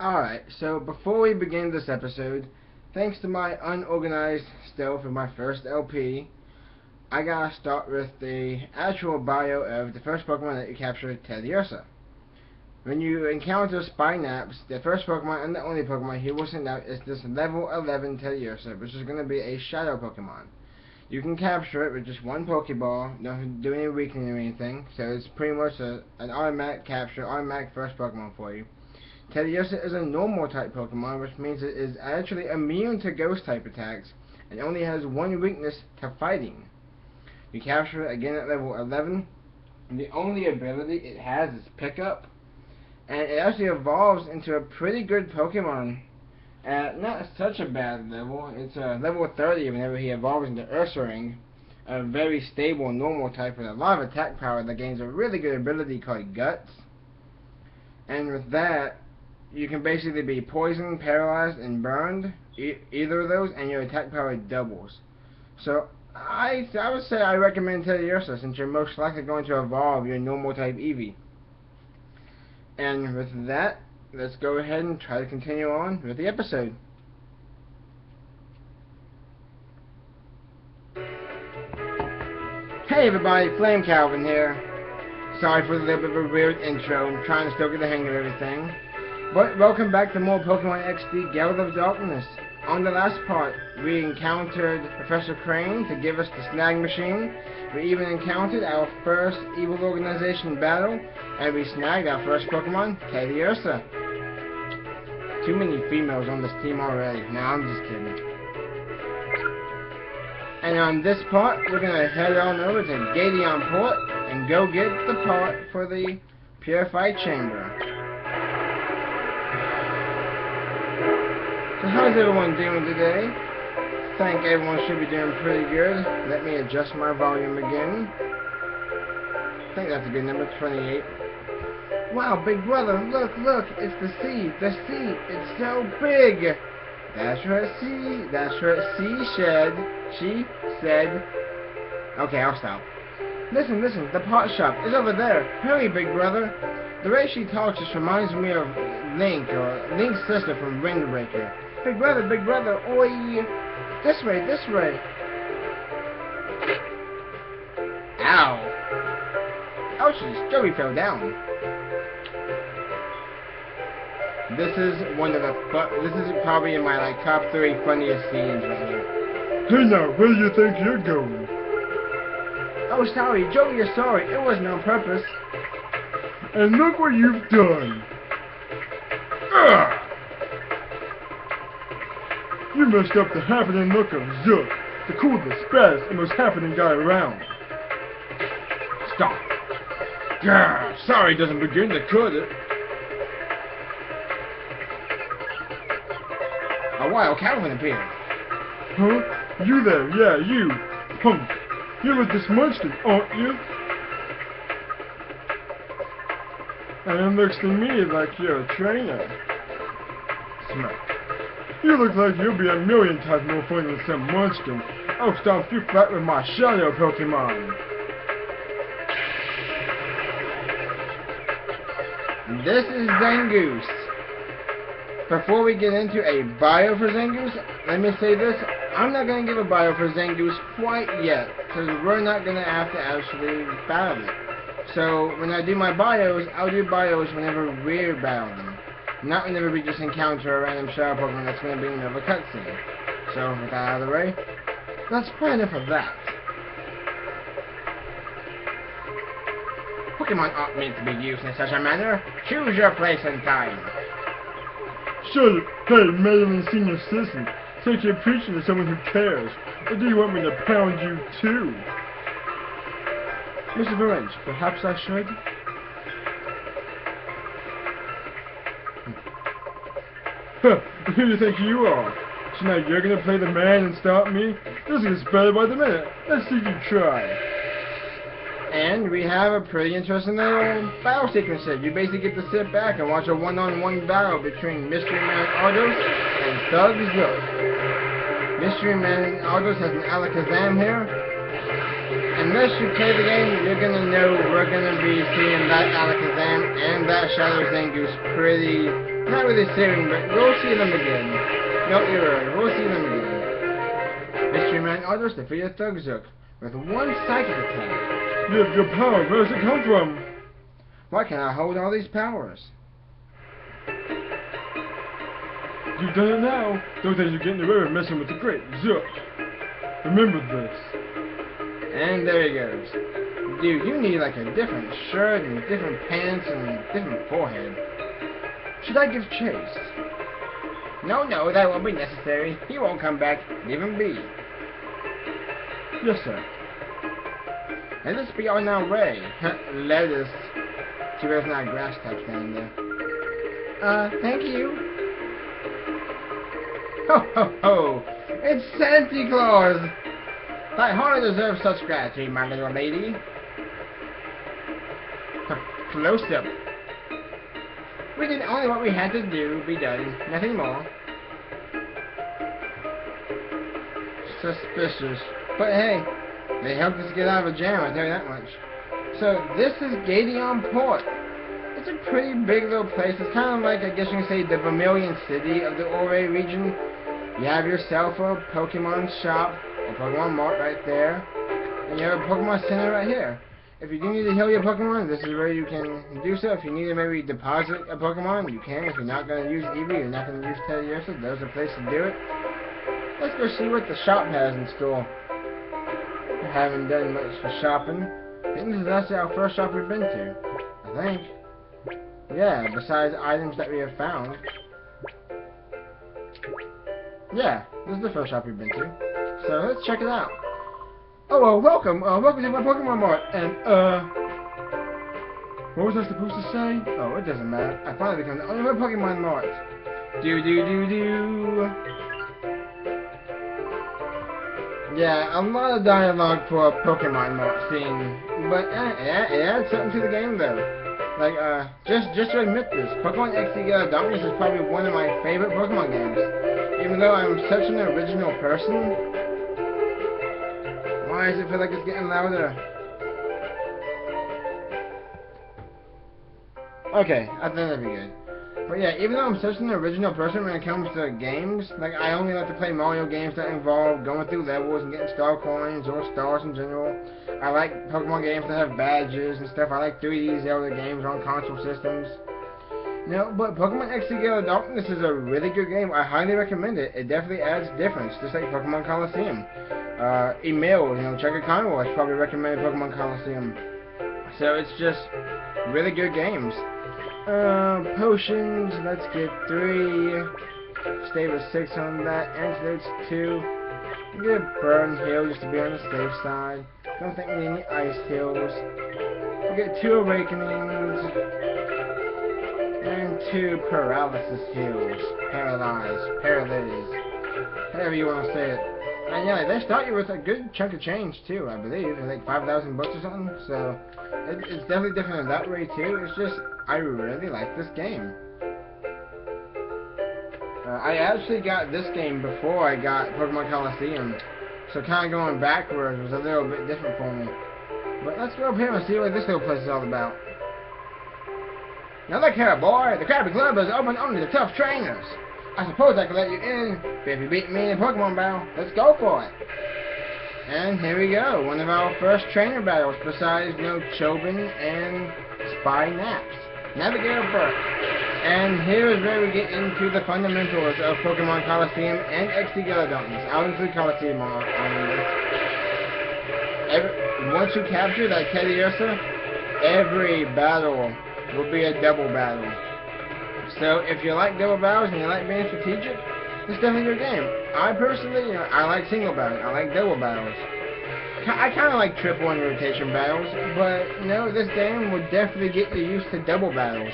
Alright, so before we begin this episode, thanks to my unorganized stealth of my first LP, I gotta start with the actual bio of the first Pokemon that you captured, Teddiursa. When you encounter Spinaps, the first Pokemon and the only Pokemon he will send out is this level 11 Teddiursa, which is going to be a Shadow Pokemon. You can capture it with just one Pokeball, don't do any weakening or anything, so it's pretty much an automatic capture, automatic first Pokemon for you. Teddiursa is a normal type Pokemon, which means it is actually immune to ghost type attacks and only has one weakness to fighting. You capture it again at level 11, and the only ability it has is Pickup, and it actually evolves into a pretty good Pokemon at not such a bad level. It's level 30 whenever he evolves into Ursaring, a very stable normal type with a lot of attack power that gains a really good ability called Guts. And with that, you can basically be poisoned, paralyzed, and burned, either of those, and your attack power doubles. So I would say I recommend Teddiursa since you're most likely going to evolve your normal type Eevee. And with that, let's go ahead and try to continue on with the episode. Hey everybody, Flamecalvin here. Sorry for the little bit of a weird intro, I'm trying to still get the hang of everything. But welcome back to more Pokemon XD Gale of Darkness. On the last part, we encountered Professor Crane to give us the snag machine. We even encountered our first evil organization battle, and we snagged our first Pokemon, Teddiursa. Too many females on this team already. Nah, I'm just kidding. And on this part, we're gonna head on over to Gateon Port and go get the part for the Purified Chamber. So how's everyone doing today? I think everyone should be doing pretty good. Let me adjust my volume again. I think that's a good number, 28. Wow, big brother, look, it's the sea, it's so big. That's what she said. Okay, I'll stop. Listen, the pot shop is over there. Hurry, big brother. The way she talks just reminds me of Link, or Link's sister from Windbreaker. Big brother, oi! This way. Ow! Ouchies, Joey fell down. This is probably in my top 3 funniest scenes right here. Hey now, where do you think you're going? Oh, sorry, Joey, you're sorry. It wasn't on purpose. And look what you've done. Ugh! You messed up the happening look of Zook, the coolest, best, and most happening guy around. Stop. Gah, sorry doesn't begin to cut it. A wild Calvin appeared. Huh? You there, yeah, you. Punk. You're with this munchkin, aren't you? And it looks to me like you're a trainer. Smack. You look like you'll be a million times more fun than some munchkin. I'll stomp you flat with my Shadow Pokemon. This is Zangoose. Before we get into a bio for Zangoose, let me say this. I'm not going to give a bio for Zangoose quite yet, because we're not going to have to actually battle it. So, when I do my bios, I'll do bios whenever we're battling. Not whenever we just encounter a random Shadow Pokemon that's going to be in the middle of a cutscene. So, with that out of the way, that's quite enough of that. Pokemon aren't meant to be used in such a manner. Choose your place and time. Shut it. Hey, Madeline Senior Citizen. Take your preaching to someone who cares. Or do you want me to pound you too? Mr. Varange, perhaps I should? Huh, who do you think you are? So now you're gonna play the man and stop me? This gets better by the minute. Let's see you try. And we have a pretty interesting little battle sequence here. You basically get to sit back and watch a one-on-one battle between Mystery Man Ardos and Thugolution. Mystery Man Ardos has an Alakazam here. Unless you play the game, you're gonna know we're gonna be seeing that Alakazam and that Shadow Zangoose pretty Not really soon, but we'll see them again. Don't you worry, we'll see them again. Mystery Man orders defeated Thugzook with one psychic attack. You have good power. Where does it come from? Why can't I hold all these powers? You've done it now. Don't think you're getting away with messing with the great Zook. Remember this. And there he goes. Dude, you need like a different shirt and different pants and different forehead. Should I give chase? No, that won't be necessary. He won't come back. Leave him be. Yes, sir. Let us be on our way. Let us. Too bad it's not a grass type standing there. Thank you. Ho, ho, ho! It's Santa Claus! I hardly deserve such gratitude, my little lady. Close up. We did only what we had to do, be done. Nothing more. Suspicious. But hey, they helped us get out of a jam, I tell you that much. So, this is Gateon Port. It's a pretty big little place. It's kind of like, I guess you can say, the Vermilion City of the Ouray region. You have yourself a Pokemon shop, or Pokemon Mart right there. And you have a Pokemon Center right here. If you do need to heal your Pokemon, this is where you can do so. If you need to maybe deposit a Pokemon, you can. If you're not going to use Eevee, you're not going to use Teddiursa, there's a place to do it. Let's go see what the shop has in store. I haven't done much for shopping. I think this is actually our first shop we've been to. I think. Yeah, besides items that we have found. Yeah, this is the first shop we've been to. So let's check it out. Oh, welcome to my Pokemon Mart. And, what was I supposed to say? Oh, it doesn't matter. I finally become the owner of a Pokemon Mart. Do. Yeah, a lot of dialogue for a Pokemon Mart scene, but it adds something to the game though. Like, just to admit this, Pokemon X Gale Darkness is probably one of my favorite Pokemon games. Even though I'm such an original person, why does it feel like it's getting louder? Okay, I think that'd be good. But yeah, even though I'm such an original person when it comes to games, like I only like to play Mario games that involve going through levels and getting star coins or stars in general. I like Pokemon games that have badges and stuff. I like 3D Zelda games on console systems. But Pokemon X Gale Darkness is a really good game. I highly recommend it. It definitely adds difference, just like Pokemon Coliseum. Emil, Checker Conway probably recommended Pokemon Coliseum. So it's just really good games. Potions, let's get 3. Stay with 6 on that. Antidotes 2. Get a burn heal just to be on the safe side. Don't think we need any ice heals. We'll get 2 awakenings. And 2 paralysis heals. Paralyze. However you want to say it. And yeah, they start you with a good chunk of change too, I believe. Like 5,000 bucks or something. So it's definitely different in that way too. It's just, I really like this game. I actually got this game before I got Pokemon Coliseum. So kind of going backwards was a little bit different for me. But let's go up here and see what this little place is all about. Now look here, boy. The Krabby Club is open only to tough trainers. I suppose I could let you in, but if you beat me in a Pokemon battle, let's go for it. And here we go, one of our first trainer battles besides, Chobin and Spy Naps. Navigator Burke. And here is where we get into the fundamentals of Pokemon Coliseum and X Gale Darkness. I'll include Coliseum on this. Once you capture that Teddiursa, every battle will be a double battle. So if you like double battles and you like being strategic, it's definitely your game. I personally, I like single battles. I like double battles. I kind of like triple and rotation battles, but this game will definitely get you used to double battles,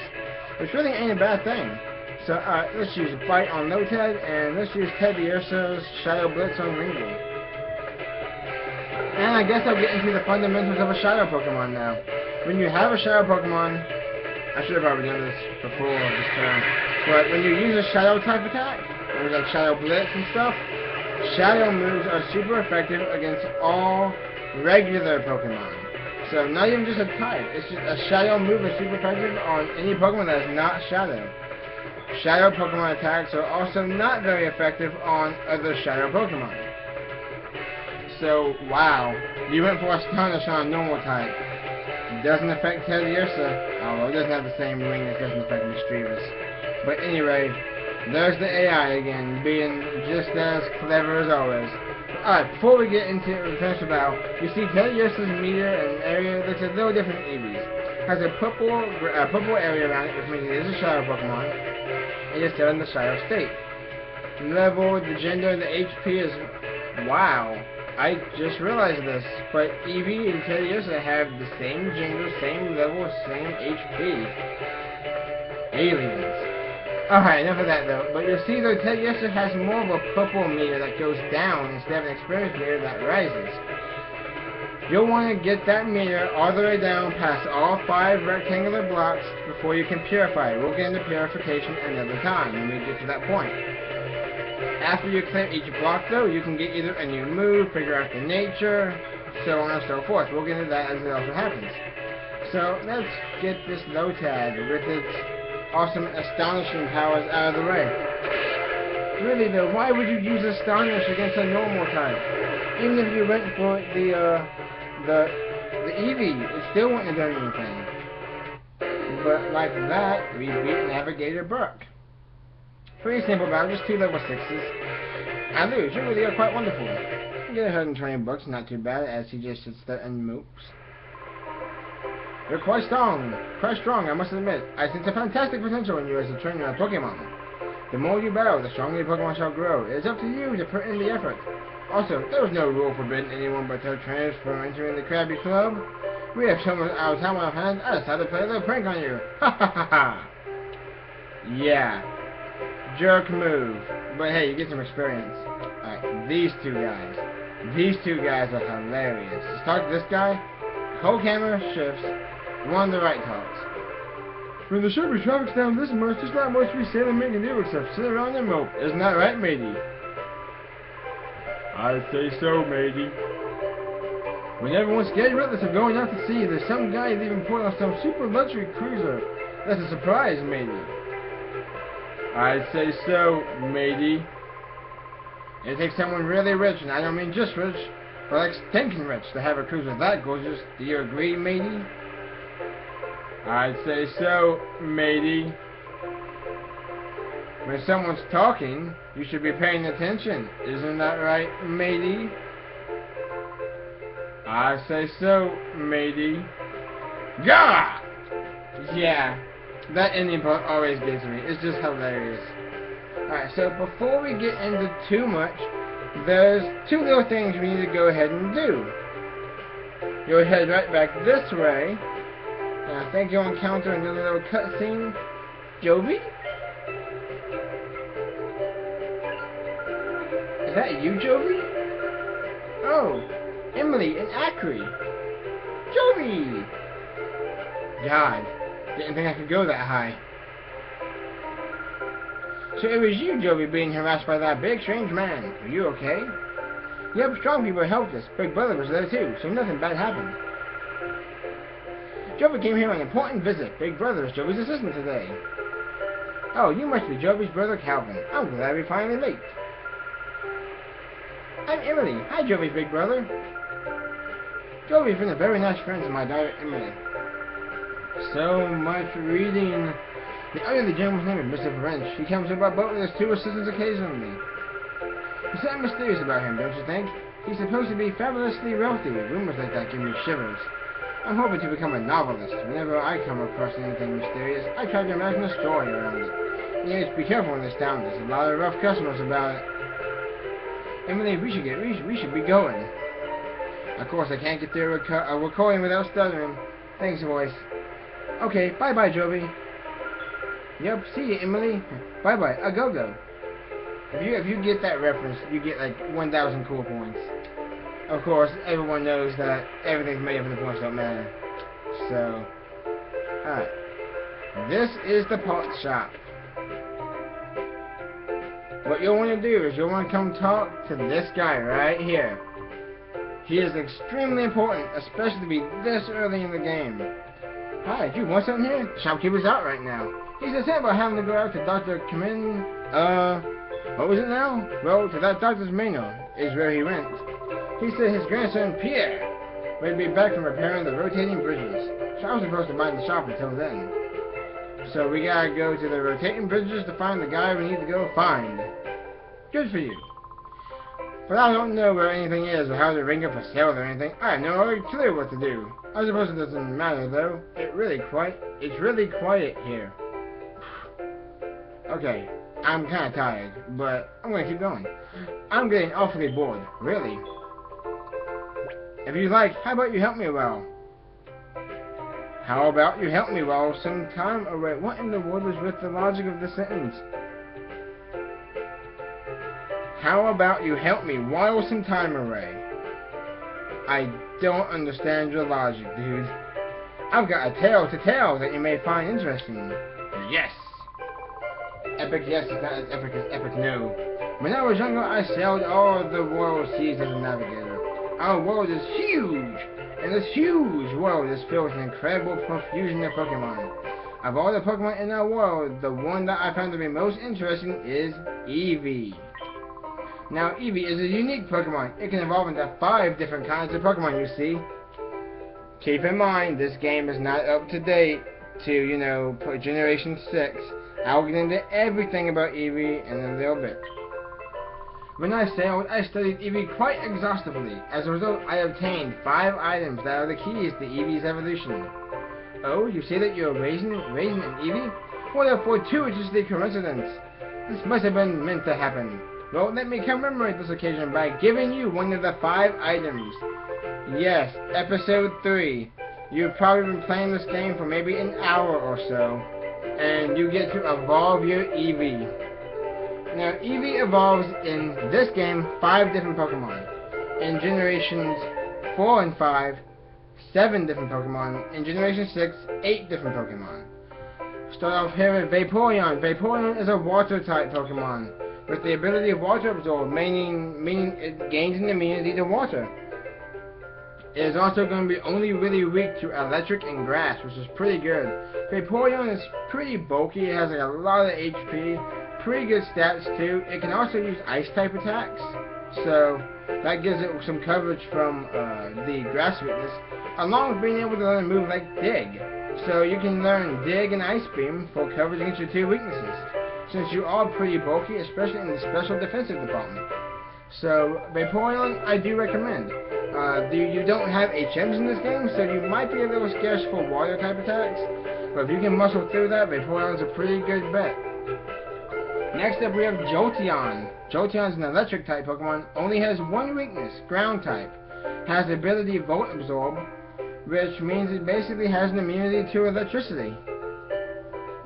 which really ain't a bad thing. So let's use Fight on Lotad, and let's use Teddiursa's Shadow Blitz on Ringo. And I guess I'll get into the fundamentals of a Shadow Pokemon now. When you have a Shadow Pokemon, I should have probably done this before this turn, but when you use a Shadow type attack, like Shadow Blitz and stuff, Shadow moves are super effective against all regular Pokemon. So not even just a type, it's just a Shadow move is super effective on any Pokemon that is not Shadow. Shadow Pokemon attacks are also not very effective on other Shadow Pokemon. So, wow, you went for Astonish on a normal type. It doesn't affect Teddiursa, although it doesn't have the same ring that doesn't affect Mischievous. But anyway, there's the AI again, being just as clever as always. Alright, before we get into the finish of battle, you see Teddiursa's meter and area looks a little different than Eevee's. It has a purple area around it, which means it is a Shadow Pokemon. It is still in the Shadow state. The level, the gender, and the HP is... wow. I just realized this, but Eevee and Teddiursa have the same gender, same level, same HP. Aliens. Alright, enough of that though. But you'll see though, Teddiursa has more of a purple meter that goes down instead of an experience meter that rises. You'll want to get that meter all the way down past all 5 rectangular blocks before you can purify it. We'll get into purification another time when we get to that point. After you clear each block though, you can get either a new move, figure out the nature, so on and so forth. We'll get into that as it also happens. So let's get this Lotad with its awesome astonishing powers out of the way. Really though, why would you use Astonish against a normal type? Even if you went for the Eevee, it still wouldn't have done anything. But like that, we beat Navigator Brook. Pretty simple battle, just 2 level 6s. I lose, you really are quite wonderful. You get 120 bucks, not too bad, as he just sits there and mopes. You're quite strong, I must admit. I sense a fantastic potential in you as a trainer of Pokemon. The more you battle, the stronger your Pokemon shall grow. It is up to you to put in the effort. Also, there was no rule forbidding anyone but their trainers from entering the Krabby Club. We have so much our time on our hands, I decided to play a little prank on you. Ha ha ha ha! Yeah. Jerk move. But hey, you get some experience. Alright, these two guys. These two guys are hilarious. Let's talk to this guy. Whole camera shifts. One of the right talks. When the ship travels down this much, there's not much we say to make a deal except sit around and mope. Isn't that right, matey? I'd say so, matey. When everyone's scared witless of going out to sea, there's some guy leaving port on some super luxury cruiser. That's a surprise, matey. I'd say so, matey. It takes someone really rich, and I don't mean just rich, but like stinking rich, to have a cruiser that gorgeous. Do you agree, matey? I'd say so, matey. When someone's talking, you should be paying attention. Isn't that right, matey? I say so, matey. Gah! Yeah, that ending part always gets me. It's just hilarious. Alright, so before we get into too much, there's 2 little things we need to go ahead and do. You'll head right back this way. And I think you'll encounter another little cutscene. Jovi? Is that you, Jovi? Oh, Emily and Acri. Jovi! God, didn't think I could go that high. So it was you, Jovi, being harassed by that big strange man. Are you okay? Yep, strong people helped us. Big Brother was there too, so nothing bad happened. Jovi came here on an important visit. Big Brother is Jovi's assistant today. Oh, you must be Jovi's brother Calvin. I'm glad we finally late. I'm Emily. Hi, Jovi's big brother. Jovi's been a very nice friend to my daughter Emily. So much reading. The owner of the gentleman's name is Mr. French. He comes in by boat with his 2 assistants occasionally. There's something mysterious about him, don't you think? He's supposed to be fabulously wealthy. Rumors like that give me shivers. I'm hoping to become a novelist. Whenever I come across anything mysterious, I try to imagine a story around it. Yes, be careful in this town. There's a lot of rough customers about it. Emily, we should be going. Of course, I can't get through a recording without stuttering. Thanks, voice. Okay, bye-bye, Jovi. Yep, see you, Emily. Bye-bye, a go-go. If you get that reference, you get like 1,000 cool points. Of course, everyone knows that everything's made up and the points don't matter. So, alright. This is the pot shop. What you'll want to do is you'll want to come talk to this guy right here. He is extremely important, especially to be this early in the game. Hi, do you want something here? The shopkeeper's out right now. He said something about having to go out to Dr. Kamin. What was it now? Well, to that doctor's manor is where he went. He said his grandson, Pierre, would be back from repairing the rotating bridges. So I was supposed to mind the shop until then. So we gotta go to the rotating bridges to find the guy we need to go find. Good for you. But I don't know where anything is or how to ring up a sale or anything. I have no clue what to do. I suppose it doesn't matter though. It's really quiet here. Okay, I'm kinda tired, but I'm gonna keep going. I'm getting awfully bored, really. If you like, how about you help me a while? How about you help me while some time away? What in the world is with the logic of this sentence? How about you help me while some time away? I don't understand your logic, dude. I've got a tale to tell that you may find interesting. Yes! Epic yes is not as epic as epic no. When I was younger, I sailed all the world seas as a navigator. Our world is huge! And this huge world is filled with an incredible profusion of Pokemon. Of all the Pokemon in our world, the one that I found to be most interesting is Eevee. Now, Eevee is a unique Pokemon. It can evolve into 5 different kinds of Pokemon, you see. Keep in mind, this game is not up to date to, you know, Generation 6. I'll get into everything about Eevee in a little bit. When I sailed, I studied Eevee quite exhaustively. As a result, I obtained 5 items that are the keys to Eevee's evolution. Oh, you say that you're raising an Eevee? What a fortuitous coincidence! This must have been meant to happen. Well, let me commemorate this occasion by giving you one of the 5 items. Yes, episode 3. You've probably been playing this game for maybe an hour or so, and you get to evolve your Eevee. Now, Eevee evolves in this game 5 different Pokemon. In Generations 4 and 5, 7 different Pokemon. In Generation 6, 8 different Pokemon. Start off here with Vaporeon. Vaporeon is a Water-type Pokemon with the ability of Water Absorb, meaning it gains an immunity to water. It is also going to be only really weak to electric and grass, which is pretty good. Vaporeon is pretty bulky. It has like a lot of HP. Pretty good stats too. It can also use Ice-type attacks, so that gives it some coverage from the grass weakness, along with being able to learn a move like Dig. So you can learn Dig and Ice Beam for coverage against your 2 weaknesses, since you are pretty bulky, especially in the special defensive department. So Vaporeon, I do recommend. You don't have HMs in this game, so you might be a little scarce for water-type attacks, but if you can muscle through that, Vaporeon's a pretty good bet. Next up we have Jolteon. Jolteon is an electric-type Pokemon, only has 1 weakness, Ground-type. Has the ability Volt Absorb, which means it basically has an immunity to electricity.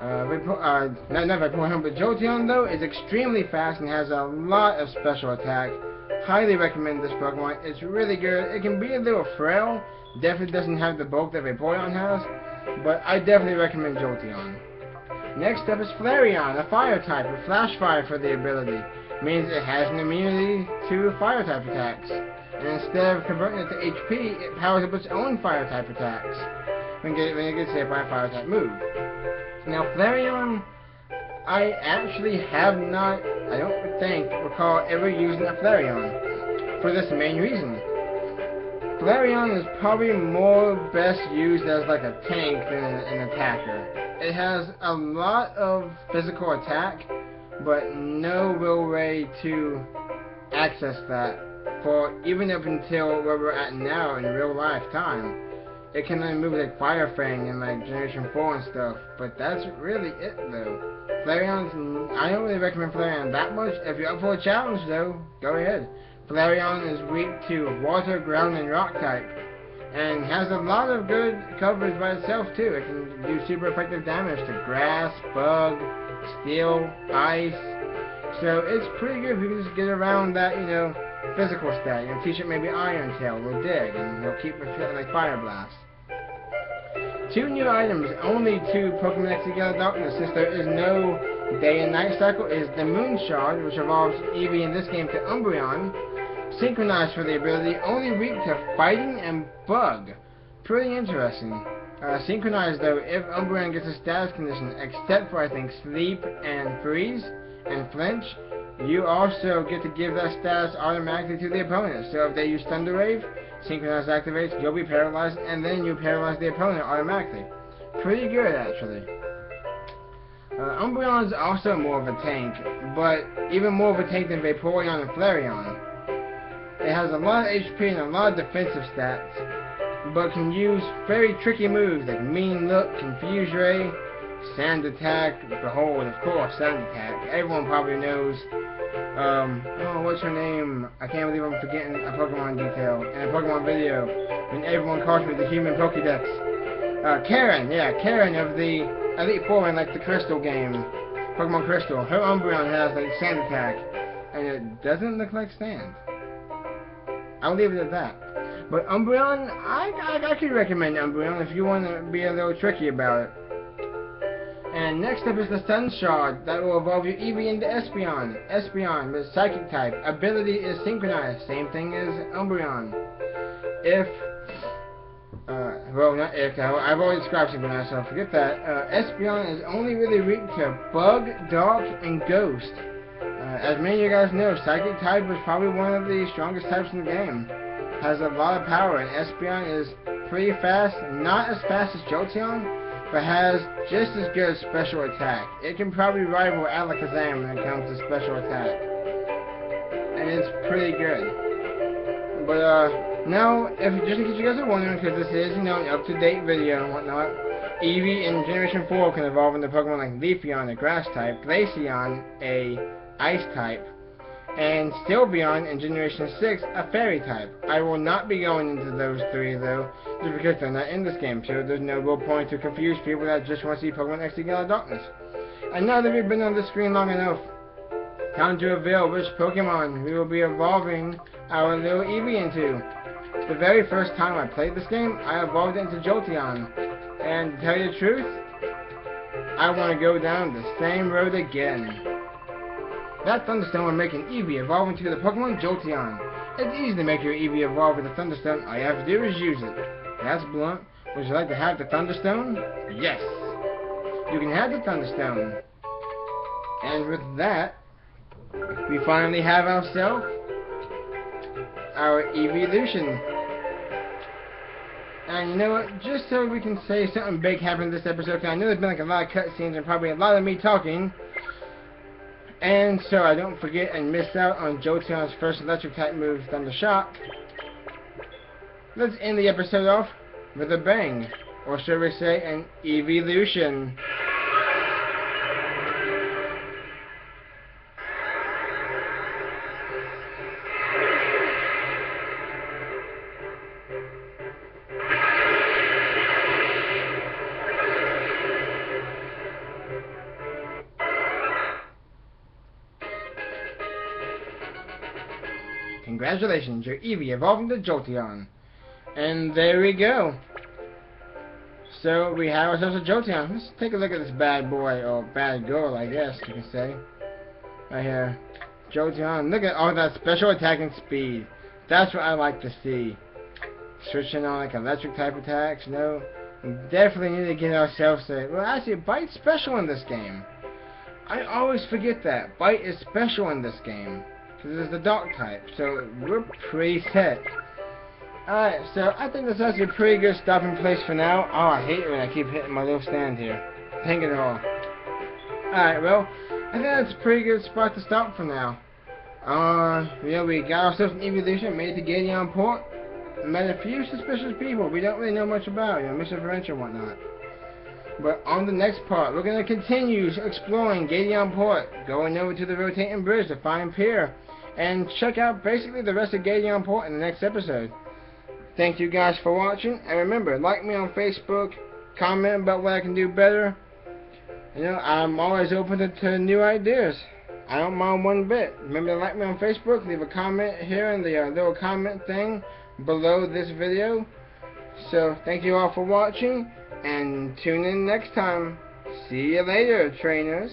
Not Vaporeon, but Jolteon though is extremely fast and has a lot of special attack. Highly recommend this Pokemon. It's really good. It can be a little frail. Definitely doesn't have the bulk that Vaporeon has, but I definitely recommend Jolteon. Next up is Flareon, a fire-type with Flash Fire for the ability. Means it has an immunity to fire-type attacks. And instead of converting it to HP, it powers up its own fire-type attacks when it gets hit by a fire-type move. Now, Flareon, I actually have not, I don't think, recall ever using a Flareon for this main reason. Flareon is probably more best used as like a tank than an attacker. It has a lot of physical attack, but no real way to access that for even up until where we're at now in real life time. It can only move like Fire Fang and like Generation 4 and stuff, but that's really it though. Flareon's, I don't really recommend Flareon that much. If you're up for a challenge though, go ahead. Flareon is weak to Water, Ground, and Rock type, and has a lot of good coverage by itself too. It can do super effective damage to Grass, Bug, Steel, Ice, so it's pretty good if you can just get around that, you know, physical stat. You know, teach it maybe Iron Tail or Dig, and you'll keep it like Fire Blast. 2 new items, only 2 Pokemon X Gale Darkness, since there is no day and night cycle, is the Moon Shard, which evolves Eevee in this game to Umbreon. Synchronized for the ability, only weak to Fighting and Bug. Pretty interesting. Synchronized though, if Umbreon gets a status condition, except for I think sleep and freeze and flinch, you also get to give that status automatically to the opponent. So if they use Thunder Wave, Synchronized activates, you'll be paralyzed, and then you paralyze the opponent automatically. Pretty good actually. Umbreon's also more of a tank, but even more of a tank than Vaporeon and Flareon. It has a lot of HP and a lot of defensive stats, but can use very tricky moves like Mean Look, Confuse Ray, Sand Attack, Behold, of course, Sand Attack. Everyone probably knows, oh, what's her name? I can't believe I'm forgetting a Pokemon detail in a Pokemon video when everyone calls me the human Pokédex. Karen, yeah, Karen of the Elite Four in like the Crystal game, Pokemon Crystal. Her Umbreon has like Sand Attack, and it doesn't look like sand. I'll leave it at that. But Umbreon, I could recommend Umbreon if you want to be a little tricky about it. And next up is the Sun Shard that will evolve your Eevee into Espeon. Espeon with Psychic type. Ability is synchronized, same thing as Umbreon. If well, not if, I've already described synchronized, so forget that. Espeon is only really weak to Bug, Dark, and Ghost. As many of you guys know, Psychic type is probably one of the strongest types in the game. Has a lot of power, and Espeon is pretty fast, not as fast as Jolteon, but has just as good special attack. It can probably rival Alakazam when it comes to special attack. And it's pretty good. But now, just in case you guys are wondering, because this is, you know, an up-to-date video and whatnot, Eevee in Generation 4 can evolve into Pokemon like Leafeon, a grass type, Glaceon, a ice type, and Sylveon in Generation 6, a fairy type. I will not be going into those three though, just because they're not in this game, so there's no real point to confuse people that just want to see Pokemon X Gale of Darkness. And now that we've been on the screen long enough, time to reveal which Pokemon we will be evolving our little Eevee into. The very first time I played this game, I evolved into Jolteon, and to tell you the truth, I want to go down the same road again. That Thunderstone will make an Eevee evolve into the Pokemon Jolteon. It's easy to make your Eevee evolve with a Thunderstone. All you have to do is use it. That's blunt. Would you like to have the Thunderstone? Yes! You can have the Thunderstone. And with that, we finally have ourselves our Evolution. And you know what? Just so we can say something big happened this episode, because I know there's been like a lot of cutscenes and probably a lot of me talking. And so I don't forget and miss out on Jolteon's first electric type move, Thunder Shock. Let's end the episode off with a bang, or should we say an Evolution. Congratulations, your Eevee evolving to Jolteon. And there we go. So we have ourselves a Jolteon. Let's take a look at this bad boy, or bad girl, I guess you can say. Right here. Jolteon. Look at all that special attack and speed. That's what I like to see. Switching on like electric type attacks. No. We definitely need to get ourselves a... Well, actually, Bite's special in this game. I always forget that. Bite is special in this game. Because it's the dark type, so we're pretty set. Alright, so I think that's actually a pretty good stopping place for now. Oh, I hate it when I keep hitting my little stand here. Dang it all. Alright, well, I think that's a pretty good spot to stop for now. Yeah, we got ourselves an Evolution, made it to Gateon Port, met a few suspicious people we don't really know much about, you know, misadventure and whatnot. But on the next part, we're going to continue exploring Gateon Port, going over to the rotating bridge to find Pier, and check out basically the rest of Gateon Port in the next episode. Thank you guys for watching, and remember, like me on Facebook, comment about what I can do better. You know, I'm always open to new ideas. I don't mind one bit. Remember to like me on Facebook, leave a comment here in the little comment thing below this video. So, thank you all for watching, and tune in next time. See you later, trainers.